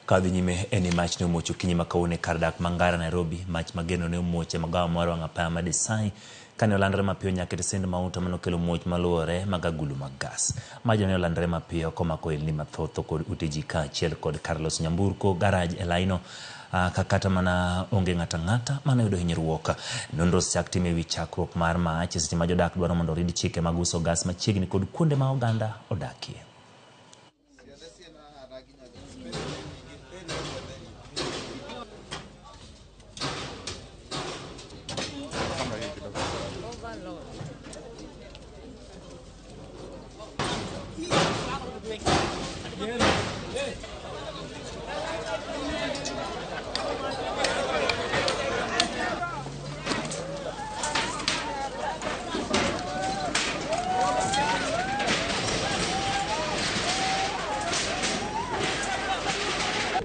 Kadhi nyime eni mach ne umocho kinyi makaune kardak Mangara Nairobi mach mageno ne umoche magawa mwaro wangapaya madisai kane olandre mapiyo nyake tisend mauta manokelo muoch maluore magagulu magas. Majo ne olandre mapiyo komako ilni mathotho kod uteji kaachiel kod Carlos Nyamburko garage elaino kakata mana onge ngata mana yudo hinyruok. Nonro chak time wi chakruok mar mach seche ma jodak dwaro mondo rid chike mag uso gas machiegni kod kuonde ma oganda odakie.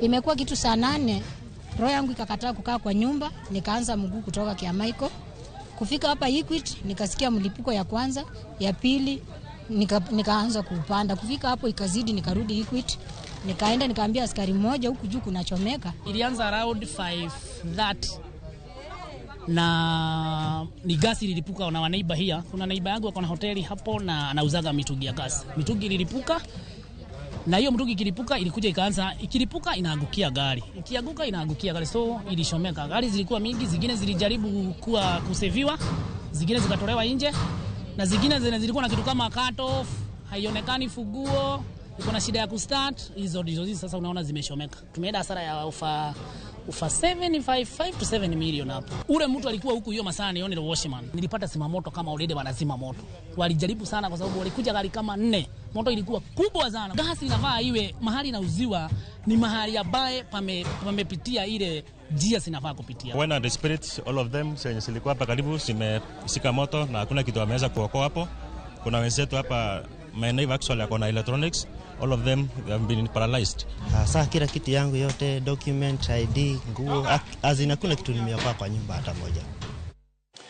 Imekuwa kitu saa 8, roho yangu ikakataa kukaa kwa nyumba, nikaanza mguu kutoka Kiamaiko. Kufika hapa Equity, nikasikia mlipuko ya kwanza, ya pili, nikaanza kupanda. Kufika hapo ikazidi, nikarudi Equity. Nikaenda nikaambia askari mmoja huku juu kunachomeka. Ilianza around 5:30. Na ni gasi lilipuka na wanaiba hia. Kuna naiba yangu wako na hoteli hapo na anauzaga mitungi ya gasi. Mitungi ililipuka. Na hiyo mtungi ikilipuka ilikuja ikaanza ikilipuka inaangukia gari. Ikianguka inaangukia gari. So ilishomeka. Gari zilikuwa mingi, zingine zilijaribu kuseviwa, zingine zikatolewa nje na zingine zilikuwa na kitu kama cut off, haionekani funguo, iko na shida ya kustart. Hizo sasa unaona zimeshomeka. Tumeenda hasara ya ufa 755 to 7 million hapo. Ule mtu alikuwa huku hiyo masaa nione the washman. Nilipata sima moto kama already wanazima moto. Walijaribu sana kwa sababu walikuja gari kama 4. Moto ilikuwa kubwa sana. Gasi inafaa iwe mahali inauziwa ni mahali ambaye pamepitia ile njia sinafaa kupitia. When and the spirit all of them zilikuwa hapa karibu zimeshika moto na hakuna kitu wameweza kuokoa hapo. Kuna wenzetu hapa maeneo actually yako na electronics, all of them have been paralyzed. Sasa kila kitu yangu yote, document, ID, nguo, hakuna kitu nimeokoa kwa nyumba hata moja.